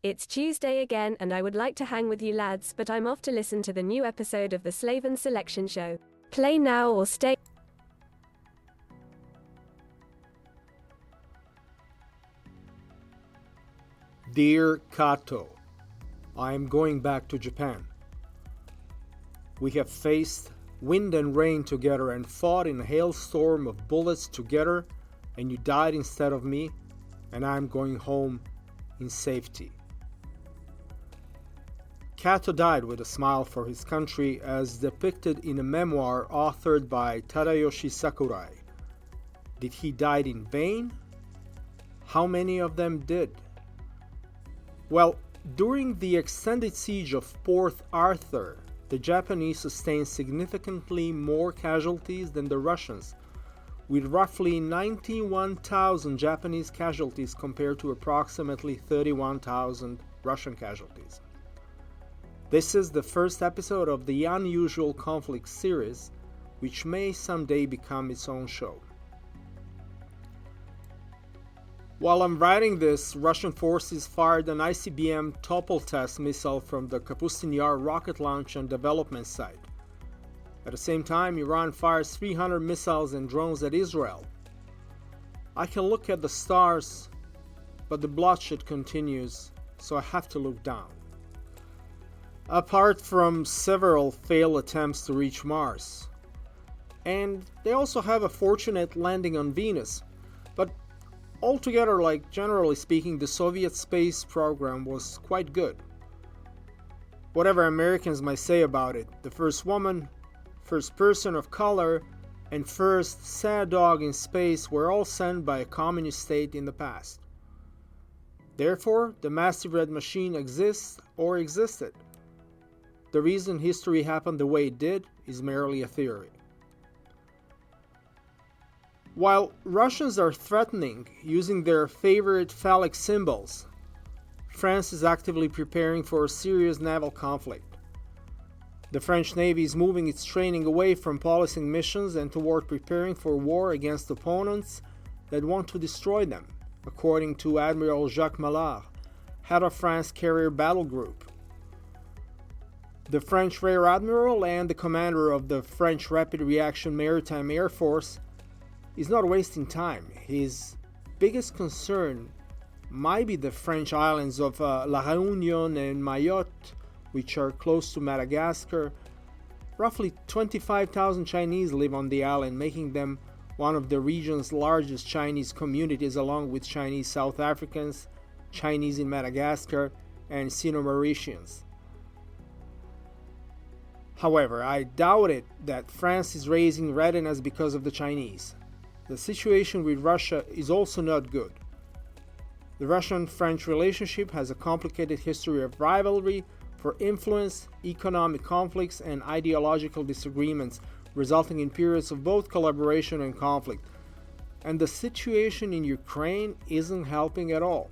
It's Tuesday again and I would like to hang with you lads, but I'm off to listen to the new episode of the Slaven Selection Show. Play now or stay. Dear Kato, I am going back to Japan. We have faced wind and rain together and fought in a hailstorm of bullets together, and you died instead of me, and I am going home in safety. Kato died with a smile for his country, as depicted in a memoir authored by Tadayoshi Sakurai. Did he die in vain? How many of them did? Well, during the extended siege of Port Arthur, the Japanese sustained significantly more casualties than the Russians, with roughly 91,000 Japanese casualties compared to approximately 31,000 Russian casualties. This is the first episode of the Unusual Conflict series, which may someday become its own show. While I'm writing this, Russian forces fired an ICBM Topol test missile from the Kapustin Yar rocket launch and development site. At the same time, Iran fires 300 missiles and drones at Israel. I can look at the stars, but the bloodshed continues, so I have to look down. Apart from several failed attempts to reach Mars. And they also have a fortunate landing on Venus. But altogether, generally speaking, the Soviet space program was quite good. Whatever Americans might say about it, the first woman, first person of color, and first sad dog in space were all sent by a communist state in the past. Therefore, the massive red machine exists or existed. The reason history happened the way it did is merely a theory. While Russians are threatening using their favorite phallic symbols, France is actively preparing for a serious naval conflict. The French Navy is moving its training away from policing missions and toward preparing for war against opponents that want to destroy them, according to Admiral Jacques Mallard, head of France Carrier Battle Group. The French Rear Admiral and the commander of the French Rapid Reaction Maritime Air Force is not wasting time. His biggest concern might be the French islands of La Réunion and Mayotte, which are close to Madagascar. Roughly 25,000 Chinese live on the island, making them one of the region's largest Chinese communities, along with Chinese South Africans, Chinese in Madagascar, and Sino-Mauritians. However, I doubt it that France is raising readiness because of the Chinese. The situation with Russia is also not good. The Russian-French relationship has a complicated history of rivalry for influence, economic conflicts, and ideological disagreements, resulting in periods of both collaboration and conflict. And the situation in Ukraine isn't helping at all.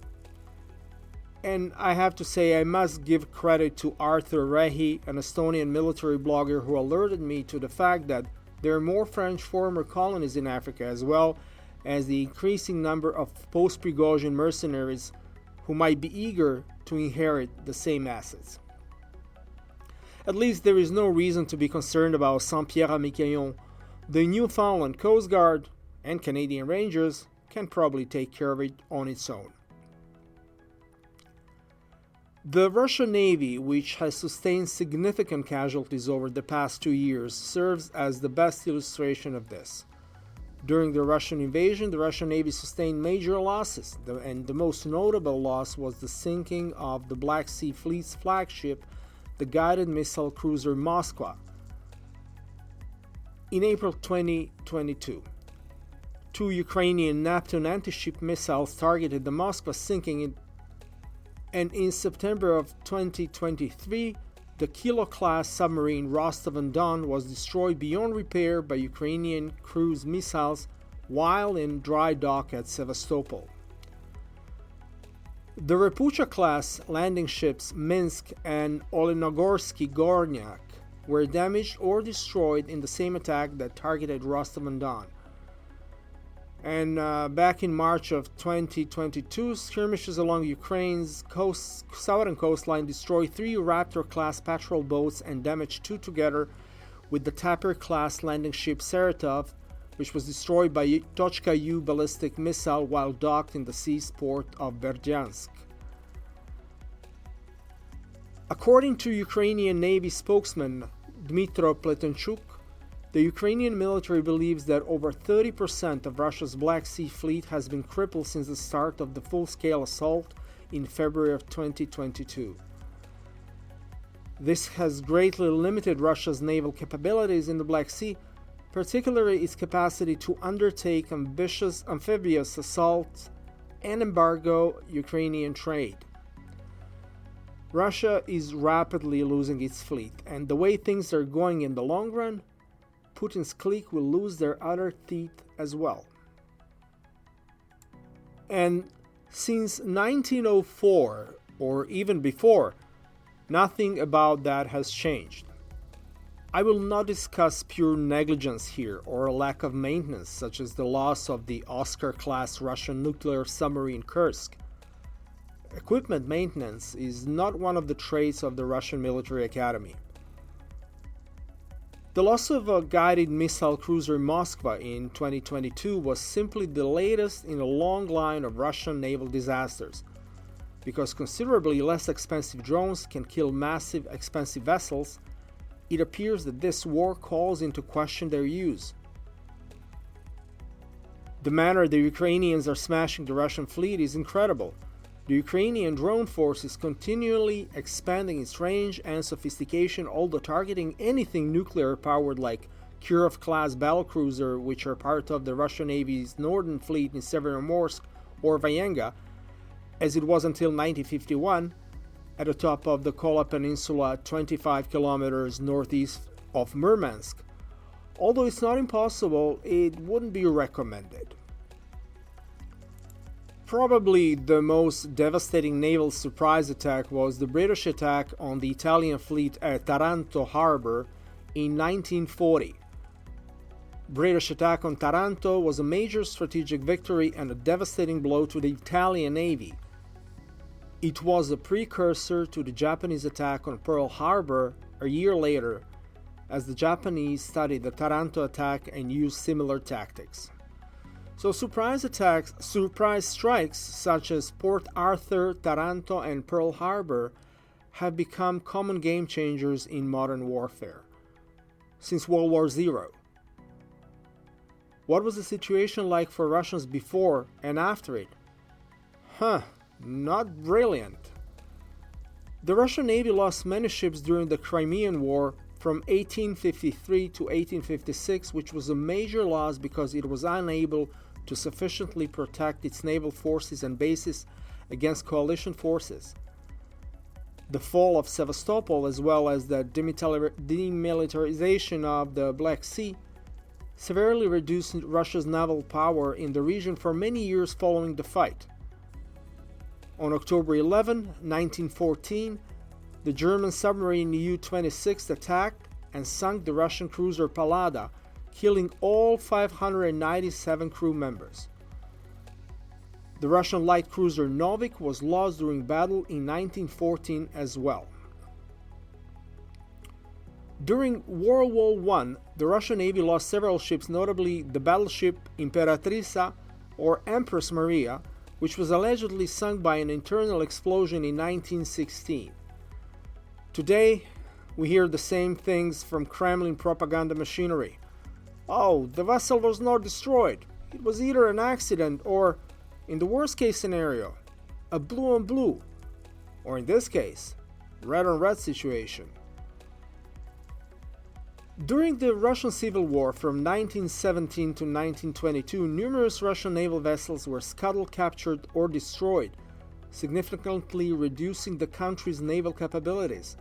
And I have to say, I must give credit to Arthur Rehi, an Estonian military blogger who alerted me to the fact that there are more French former colonies in Africa, as well as the increasing number of post-Prigozhin mercenaries who might be eager to inherit the same assets. At least there is no reason to be concerned about Saint-Pierre-et-Miquelon. The Newfoundland Coast Guard and Canadian Rangers can probably take care of it on its own. The Russian Navy, which has sustained significant casualties over the past 2 years, serves as the best illustration of this. During the Russian invasion, the Russian Navy sustained major losses, and the most notable loss was the sinking of the Black Sea Fleet's flagship, the guided missile cruiser Moskva, in April 2022. 2 Ukrainian Neptune anti-ship missiles targeted the Moskva, sinking it. And in September of 2023, the Kilo-class submarine Rostov-on-Don was destroyed beyond repair by Ukrainian cruise missiles while in dry dock at Sevastopol. The Repucha-class landing ships Minsk and Olenogorsky Gornyak were damaged or destroyed in the same attack that targeted Rostov-on-Don. And back in March of 2022, skirmishes along Ukraine's southern coastline destroyed 3 Raptor-class patrol boats and damaged 2 together with the Tapir-class landing ship Saratov, which was destroyed by Tochka-U ballistic missile while docked in the seaport of Berdyansk. According to Ukrainian Navy spokesman Dmytro Pletenchuk, the Ukrainian military believes that over 30% of Russia's Black Sea fleet has been crippled since the start of the full-scale assault in February of 2022. This has greatly limited Russia's naval capabilities in the Black Sea, particularly its capacity to undertake ambitious amphibious assaults and embargo Ukrainian trade. Russia is rapidly losing its fleet, and the way things are going in the long run, Putin's clique will lose their other teeth as well. And since 1904, or even before, nothing about that has changed. I will not discuss pure negligence here or a lack of maintenance, such as the loss of the Oscar-class Russian nuclear submarine Kursk. Equipment maintenance is not one of the traits of the Russian military academy. The loss of a guided missile cruiser Moskva in 2022 was simply the latest in a long line of Russian naval disasters, because considerably less expensive drones can kill massive, expensive vessels. It appears that this war calls into question their use. The manner the Ukrainians are smashing the Russian fleet is incredible. The Ukrainian drone force is continually expanding its range and sophistication, although targeting anything nuclear-powered like Kirov-class battlecruiser, which are part of the Russian Navy's Northern Fleet in Severomorsk or Vayenga, as it was until 1951, at the top of the Kola Peninsula 25 kilometers northeast of Murmansk. Although it's not impossible, it wouldn't be recommended. Probably the most devastating naval surprise attack was the British attack on the Italian fleet at Taranto Harbour in 1940. British attack on Taranto was a major strategic victory and a devastating blow to the Italian Navy. It was a precursor to the Japanese attack on Pearl Harbor a year later, as the Japanese studied the Taranto attack and used similar tactics. So surprise strikes such as Port Arthur, Taranto, and Pearl Harbor have become common game changers in modern warfare since World War II. What was the situation like for Russians before and after it? Not brilliant. The Russian Navy lost many ships during the Crimean War from 1853 to 1856, which was a major loss because it was unable to sufficiently protect its naval forces and bases against coalition forces. The fall of Sevastopol, as well as the demilitarization of the Black Sea, severely reduced Russia's naval power in the region for many years following the fight. On October 11, 1914, the German submarine U-26 attacked and sunk the Russian cruiser Pallada, killing all 597 crew members. The Russian light cruiser Novik was lost during battle in 1914 as well. During World War I, the Russian Navy lost several ships, notably the battleship Imperatrica or Empress Maria, which was allegedly sunk by an internal explosion in 1916. Today, we hear the same things from Kremlin propaganda machinery. Oh, the vessel was not destroyed. It was either an accident or, in the worst case scenario, a blue on blue, or in this case, red on red situation. During the Russian Civil War from 1917 to 1922, numerous Russian naval vessels were scuttled, captured, or destroyed, significantly reducing the country's naval capabilities.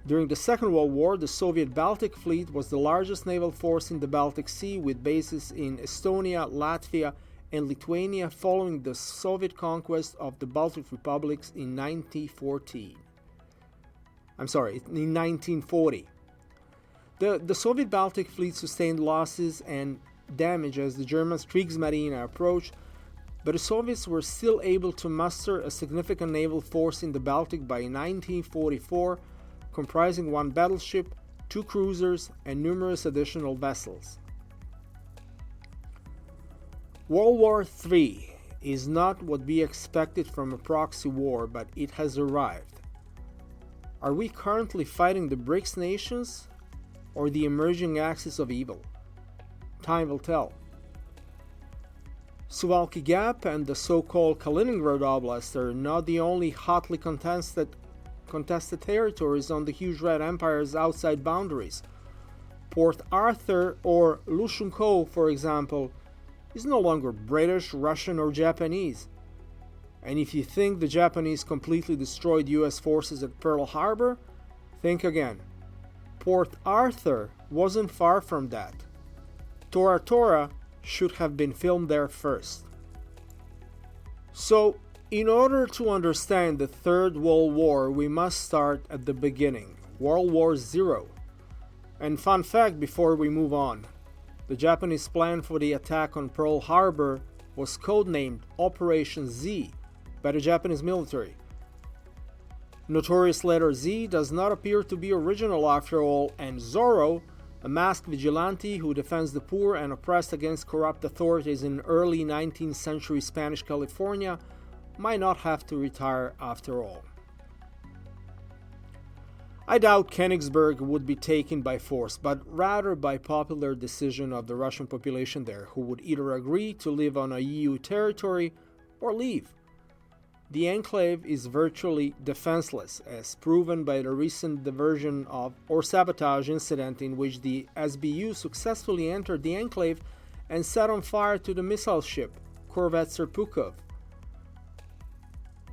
During the Second World War, the Soviet Baltic Fleet was the largest naval force in the Baltic Sea, with bases in Estonia, Latvia, and Lithuania following the Soviet conquest of the Baltic republics in 1940. The Soviet Baltic Fleet sustained losses and damage as the Germans' Kriegsmarine approached, but the Soviets were still able to muster a significant naval force in the Baltic by 1944, comprising 1 battleship, 2 cruisers, and numerous additional vessels. World War III is not what we expected from a proxy war, but it has arrived. Are we currently fighting the BRICS nations or the emerging axis of evil? Time will tell. Suwalki Gap and the so-called Kaliningrad Oblast are not the only hotly contested territories on the huge Red Empire's outside boundaries. Port Arthur or Lushunkou, for example, is no longer British, Russian, or Japanese. And if you think the Japanese completely destroyed US forces at Pearl Harbor, think again. Port Arthur wasn't far from that. Tora Tora should have been filmed there first. So, in order to understand the Third World War, we must start at the beginning, World War Zero. And fun fact before we move on, the Japanese plan for the attack on Pearl Harbor was codenamed Operation Z by the Japanese military. Notorious letter Z does not appear to be original after all, and Zorro, a masked vigilante who defends the poor and oppressed against corrupt authorities in early 19th century Spanish California, might not have to retire after all. I doubt Königsberg would be taken by force, but rather by popular decision of the Russian population there, who would either agree to live on a EU territory or leave. The enclave is virtually defenseless, as proven by the recent diversion or sabotage incident in which the SBU successfully entered the enclave and set on fire to the missile ship, Corvette Serpukov.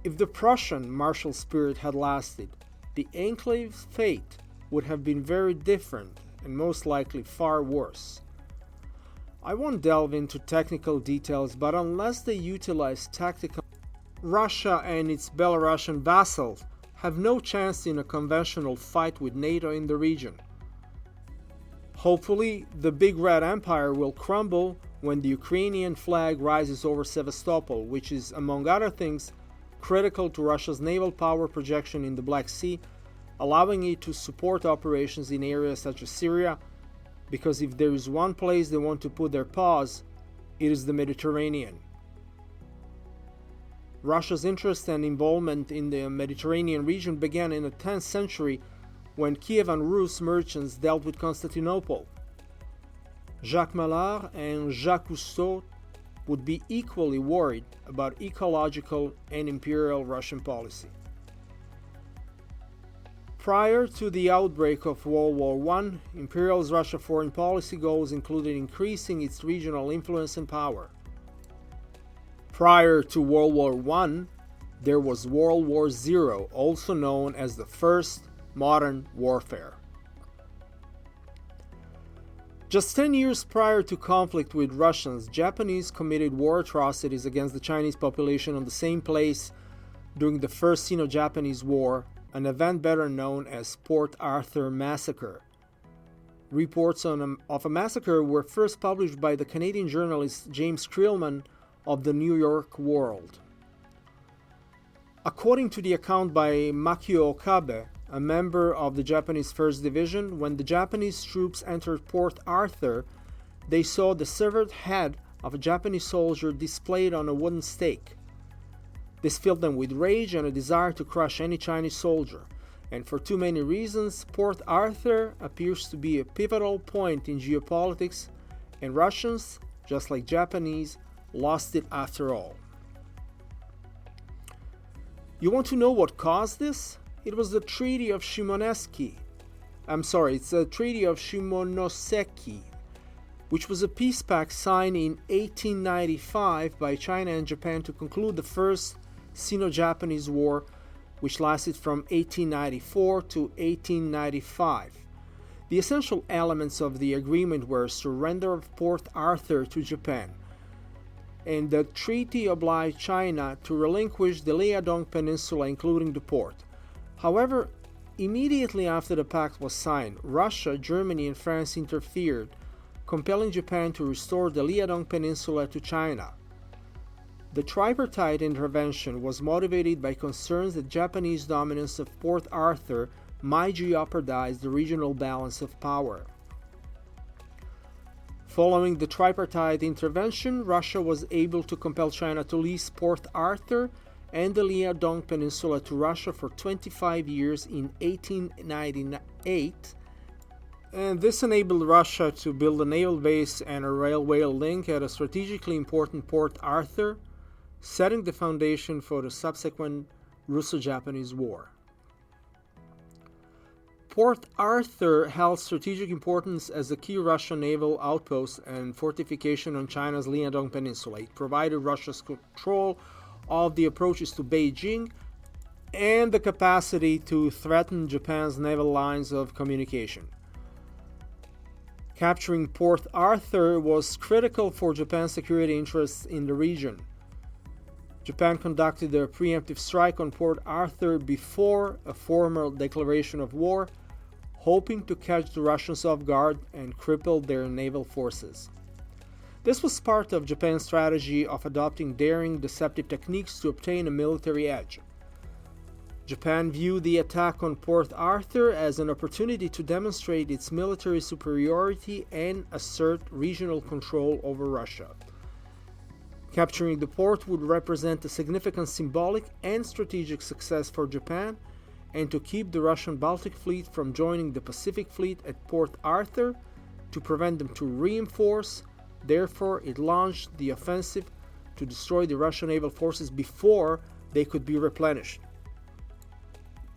If the Prussian martial spirit had lasted, the enclave's fate would have been very different and most likely far worse. I won't delve into technical details, but unless they utilize tactical, Russia and its Belarusian vassals have no chance in a conventional fight with NATO in the region. Hopefully, the Big Red Empire will crumble when the Ukrainian flag rises over Sevastopol, which is, among other things, critical to Russia's naval power projection in the Black Sea, allowing it to support operations in areas such as Syria, because if there is one place they want to put their paws, it is the Mediterranean. Russia's interest and involvement in the Mediterranean region began in the 10th century when Kievan Rus merchants dealt with Constantinople. Jacques Mallard and Jacques Cousteau would be equally worried about ecological and imperial Russian policy. Prior to the outbreak of World War I, Imperial Russia's foreign policy goals included increasing its regional influence and power. Prior to World War I, there was World War Zero, also known as the First Modern Warfare. Just 10 years prior to conflict with Russians, Japanese committed war atrocities against the Chinese population on the same place during the First Sino-Japanese War, an event better known as Port Arthur Massacre. Reports of a massacre were first published by the Canadian journalist James Creelman of the New York World. According to the account by Makio Okabe, a member of the Japanese 1st Division, when the Japanese troops entered Port Arthur, they saw the severed head of a Japanese soldier displayed on a wooden stake. This filled them with rage and a desire to crush any Chinese soldier, and for too many reasons, Port Arthur appears to be a pivotal point in geopolitics, and Russians, just like Japanese, lost it after all. You want to know what caused this? It was the Treaty of Shimonoseki. It's the Treaty of Shimonoseki, which was a peace pact signed in 1895 by China and Japan to conclude the First Sino-Japanese War, which lasted from 1894 to 1895. The essential elements of the agreement were surrender of Port Arthur to Japan, and the treaty obliged China to relinquish the Liaodong Peninsula, including the port. However, immediately after the pact was signed, Russia, Germany, and France interfered, compelling Japan to restore the Liaodong Peninsula to China. The tripartite intervention was motivated by concerns that Japanese dominance of Port Arthur might jeopardize the regional balance of power. Following the tripartite intervention, Russia was able to compel China to lease Port Arthur and the Liaodong Peninsula to Russia for 25 years in 1898, and this enabled Russia to build a naval base and a railway link at a strategically important Port Arthur, setting the foundation for the subsequent Russo-Japanese War. Port Arthur held strategic importance as a key Russian naval outpost and fortification on China's Liaodong Peninsula. It provided Russia's control of the approaches to Beijing and the capacity to threaten Japan's naval lines of communication. Capturing Port Arthur was critical for Japan's security interests in the region. Japan conducted a preemptive strike on Port Arthur before a formal declaration of war, hoping to catch the Russians off guard and cripple their naval forces. This was part of Japan's strategy of adopting daring, deceptive techniques to obtain a military edge. Japan viewed the attack on Port Arthur as an opportunity to demonstrate its military superiority and assert regional control over Russia. Capturing the port would represent a significant symbolic and strategic success for Japan, and to keep the Russian Baltic Fleet from joining the Pacific Fleet at Port Arthur, to prevent them to reinforce. Therefore, it launched the offensive to destroy the Russian naval forces before they could be replenished.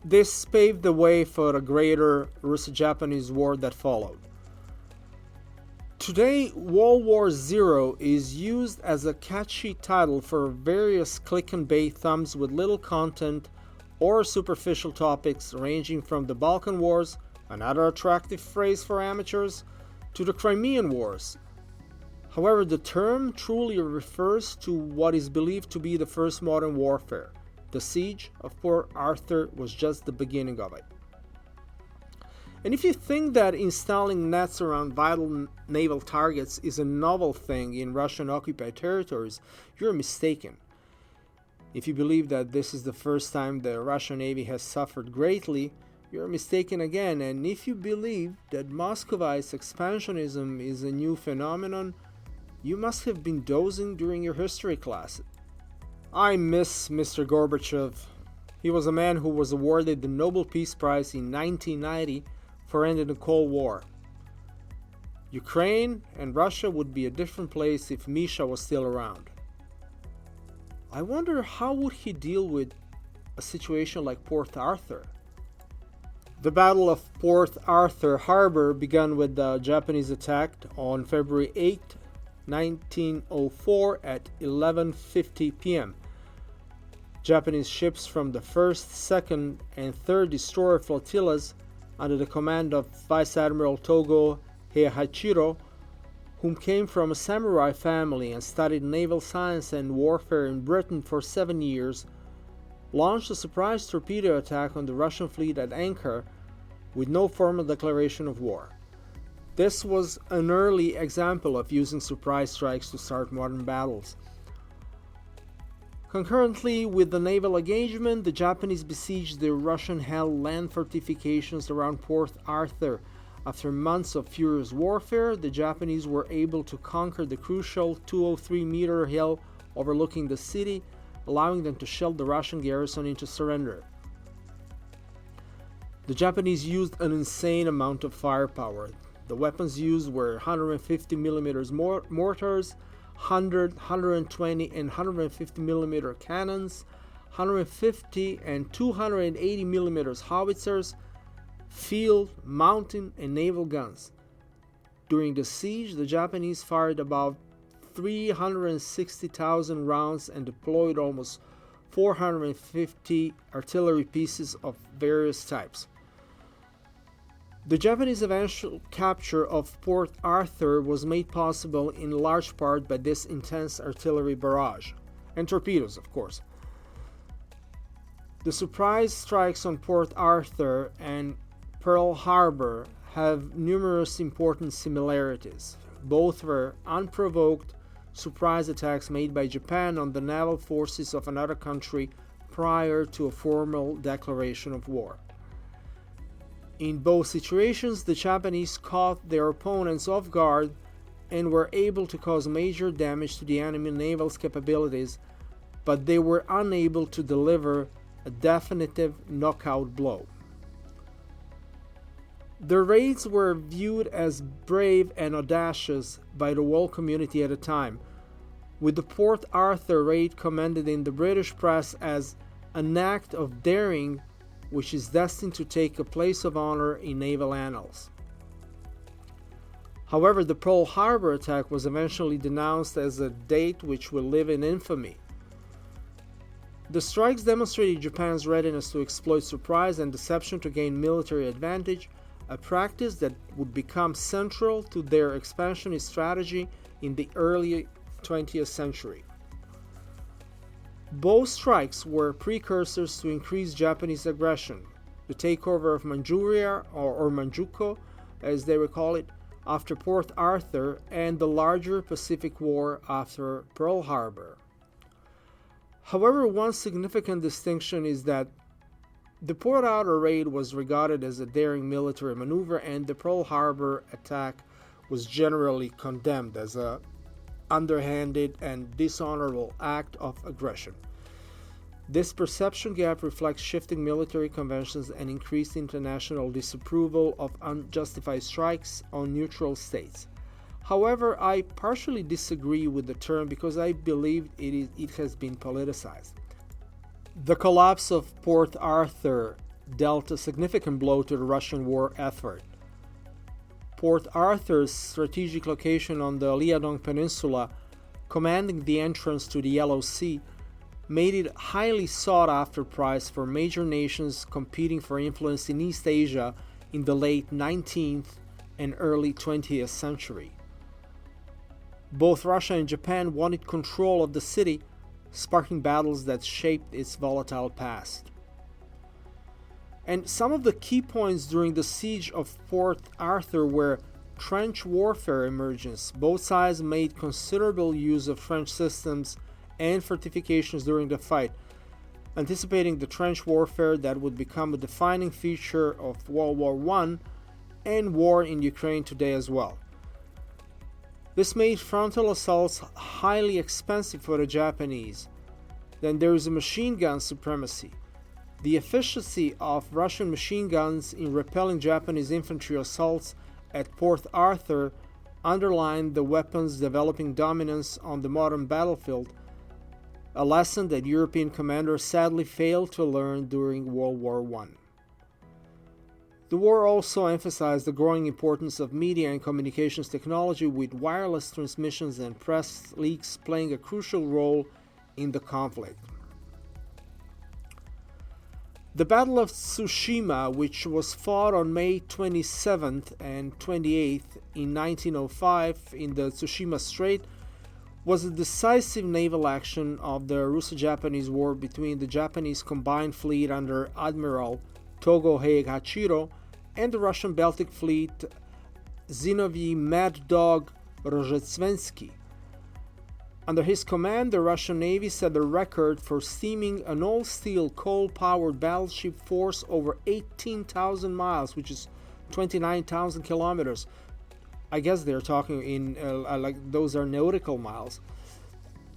This paved the way for a greater Russo-Japanese War that followed. Today, World War Zero is used as a catchy title for various click-and-bait thumbs with little content or superficial topics ranging from the Balkan Wars, another attractive phrase for amateurs, to the Crimean Wars. However, the term truly refers to what is believed to be the first modern warfare. The siege of Port Arthur was just the beginning of it. And if you think that installing nets around vital naval targets is a novel thing in Russian-occupied territories, you're mistaken. If you believe that this is the first time the Russian Navy has suffered greatly, you're mistaken again. And if you believe that Muscovite's expansionism is a new phenomenon, you must have been dozing during your history class. I miss Mr. Gorbachev. He was a man who was awarded the Nobel Peace Prize in 1990 for ending the Cold War. Ukraine and Russia would be a different place if Misha was still around. I wonder how would he deal with a situation like Port Arthur. The Battle of Port Arthur Harbour began with the Japanese attack on February 8, 1904 at 11:50 p.m. Japanese ships from the 1st, 2nd, and 3rd destroyer flotillas under the command of Vice Admiral Togo Heihachiro, whom came from a samurai family and studied naval science and warfare in Britain for 7 years, launched a surprise torpedo attack on the Russian fleet at anchor with no formal declaration of war. This was an early example of using surprise strikes to start modern battles. Concurrently with the naval engagement, the Japanese besieged the Russian-held land fortifications around Port Arthur. After months of furious warfare, the Japanese were able to conquer the crucial 203-meter hill overlooking the city, allowing them to shell the Russian garrison into surrender. The Japanese used an insane amount of firepower. The weapons used were 150 mm mortars, 100, 120, and 150 mm cannons, 150 and 280 mm howitzers, field, mountain, and naval guns. During the siege, the Japanese fired about 360,000 rounds and deployed almost 450 artillery pieces of various types. The Japanese eventual capture of Port Arthur was made possible in large part by this intense artillery barrage, and torpedoes, of course. The surprise strikes on Port Arthur and Pearl Harbor have numerous important similarities. both were unprovoked surprise attacks made by Japan on the naval forces of another country prior to a formal declaration of war. In both situations, the Japanese caught their opponents off guard and were able to cause major damage to the enemy naval's capabilities, but they were unable to deliver a definitive knockout blow. The raids were viewed as brave and audacious by the world community at the time, with the Port Arthur raid commended in the British press as an act of daring which is destined to take a place of honor in naval annals. However, the Pearl Harbor attack was eventually denounced as a date which will live in infamy. The strikes demonstrated Japan's readiness to exploit surprise and deception to gain military advantage, a practice that would become central to their expansionist strategy in the early 20th century. Both strikes were precursors to increased Japanese aggression, the takeover of Manchuria, or Manchukuo, as they would call it, after Port Arthur, and the larger Pacific War after Pearl Harbor. However, one significant distinction is that the Port Arthur raid was regarded as a daring military maneuver, and the Pearl Harbor attack was generally condemned as an underhanded and dishonorable act of aggression. This perception gap reflects shifting military conventions and increased international disapproval of unjustified strikes on neutral states. However, I partially disagree with the term because I believe it has been politicized. The collapse of Port Arthur dealt a significant blow to the Russian war effort. Port Arthur's strategic location on the Liaodong Peninsula, commanding the entrance to the Yellow Sea, made it a highly sought-after prize for major nations competing for influence in East Asia in the late 19th and early 20th century. Both Russia and Japan wanted control of the city, sparking battles that shaped its volatile past. And some of the key points during the siege of Port Arthur were trench warfare emergence. Both sides made considerable use of trench systems and fortifications during the fight, anticipating the trench warfare that would become a defining feature of World War I and war in Ukraine today as well. This made frontal assaults highly expensive for the Japanese. Then there is a machine gun supremacy. The efficiency of Russian machine guns in repelling Japanese infantry assaults at Port Arthur underlined the weapon's developing dominance on the modern battlefield, a lesson that European commanders sadly failed to learn during World War I. The war also emphasized the growing importance of media and communications technology, with wireless transmissions and press leaks playing a crucial role in the conflict. The Battle of Chishima, which was fought on May 27th and 28th in 1905 in the Tsushima Strait, was a decisive naval action of the Russo-Japanese War between the Japanese combined fleet under Admiral Togo Hachiro and the Russian Baltic Fleet Zinovy Mad Dog Rozhetsvensky. Under his command, the Russian Navy set the record for steaming an all-steel coal-powered battleship force over 18,000 miles, which is 29,000 kilometers. I guess they're talking in like those are nautical miles,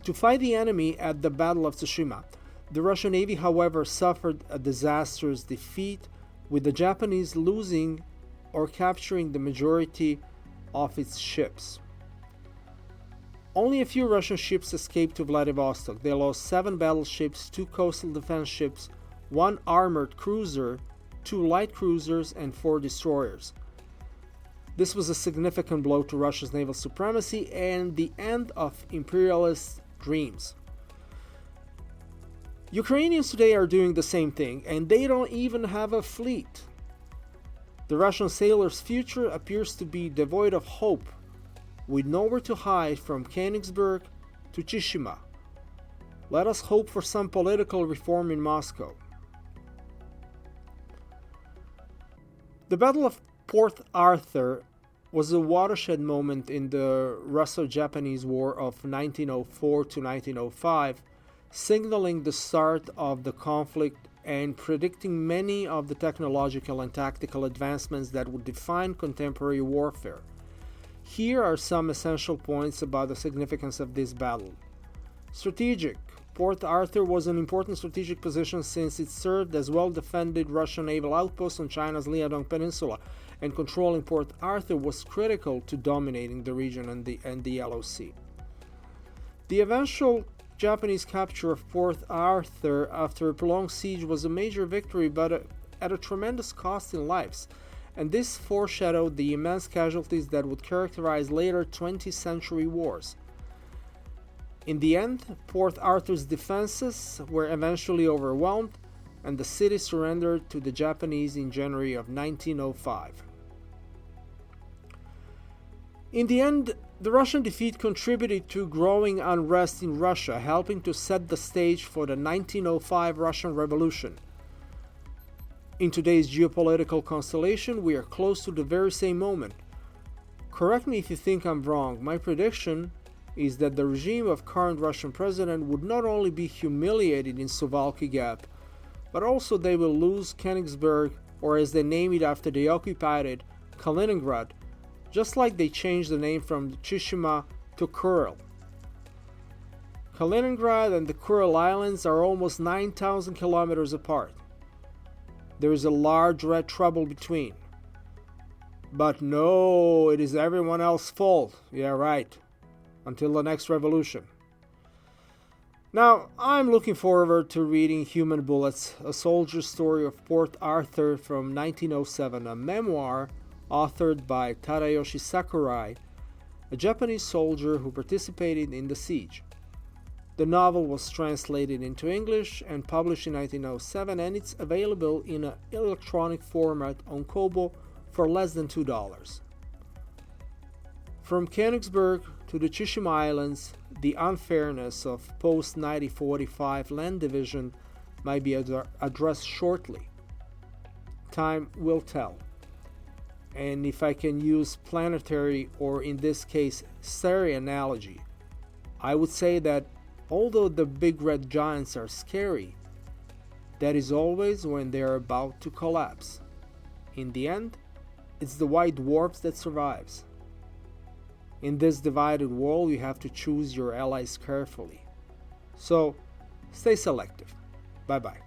to fight the enemy at the Battle of Tsushima. The Russian Navy, however, suffered a disastrous defeat, with the Japanese losing or capturing the majority of its ships. Only a few Russian ships escaped to Vladivostok. They lost 7 battleships, 2 coastal defense ships, 1 armored cruiser, 2 light cruisers, and 4 destroyers. This was a significant blow to Russia's naval supremacy and the end of imperialist dreams. Ukrainians today are doing the same thing, and they don't even have a fleet. The Russian sailors' future appears to be devoid of hope, with nowhere to hide from Königsberg to Chishima. Let us hope for some political reform in Moscow. The Battle of Port Arthur was a watershed moment in the Russo-Japanese War of 1904 to 1905, signaling the start of the conflict and predicting many of the technological and tactical advancements that would define contemporary warfare. Here are some essential points about the significance of this battle. Strategic. Port Arthur was an important strategic position since it served as well-defended Russian naval outpost on China's Liaodong Peninsula, and controlling Port Arthur was critical to dominating the region and the Yellow Sea. The eventual Japanese capture of Port Arthur after a prolonged siege was a major victory, but at a tremendous cost in lives, and this foreshadowed the immense casualties that would characterize later 20th century wars. In the end, Port Arthur's defenses were eventually overwhelmed, and the city surrendered to the Japanese in January of 1905. In the end, the Russian defeat contributed to growing unrest in Russia, helping to set the stage for the 1905 Russian Revolution. In today's geopolitical constellation, we are close to the very same moment. Correct me if you think I'm wrong. My prediction is that the regime of current Russian president would not only be humiliated in Suwalki Gap, but also they will lose Königsberg, or as they name it after they occupied it, Kaliningrad, just like they changed the name from Chishima to Kuril. Kaliningrad and the Kuril Islands are almost 9,000 kilometers apart. There is a large red trouble between. But no, it is everyone else's fault. Yeah, right. Until the next revolution. Now, I'm looking forward to reading Human Bullets, a soldier's story of Port Arthur from 1907, a memoir authored by Tadayoshi Sakurai, a Japanese soldier who participated in the siege. The novel was translated into English and published in 1907, and it's available in an electronic format on Kobo for less than $2. From Königsberg to the Chishima Islands, the unfairness of post-1945 land division might be addressed shortly. Time will tell. And if I can use planetary, or in this case, stereo analogy, I would say that although the big red giants are scary, that is always when they are about to collapse. In the end, it's the white dwarfs that survives. In this divided world, you have to choose your allies carefully. So, stay selective. Bye-bye.